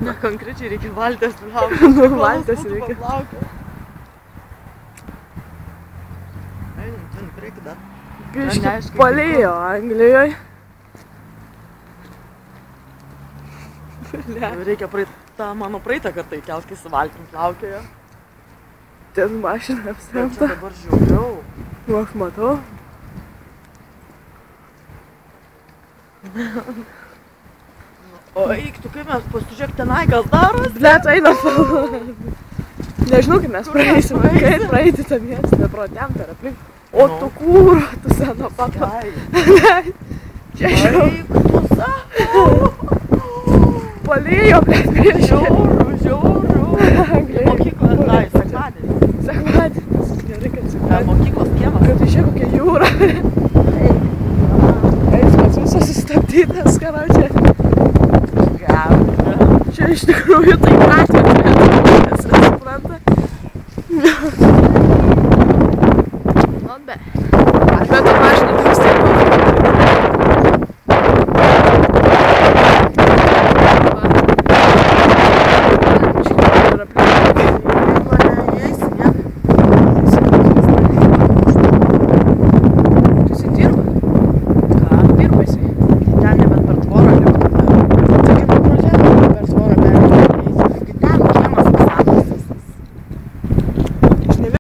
Na, konkrečiai reikia valtės plaukti. Nu, valtės reikia. Einam, ten prieki dar. Biški palėjo Anglijoj. Reikia tą mano praeitą kartą įkelt, kai su valtim plaukėjo. Ten mašina Čia apsiremta. dabar žiauriau. Nu, aš matau. O eik, tu kaip mes pasižiūrėk tenai, kas daros? Blet, einam. Nežinau, kaip mes praeisim. Kaip praeiti tą miestą, pro ten per aplink. O tu kūro, tu seno papa. Čia žiauriau. Eik, tu savo. Palėjo, blet, prieš. Žiauru. Mokykla, tai, sekmadienį. Sekmadienis. Gerai, kad sekmadienis. Mokyklos kiemas. Kad išėjo kokia jūra. Eismas visas sustabdytas, karočią. Čia iš tikrųjų tai gatvė, nes nesupranta. Bet ta mašina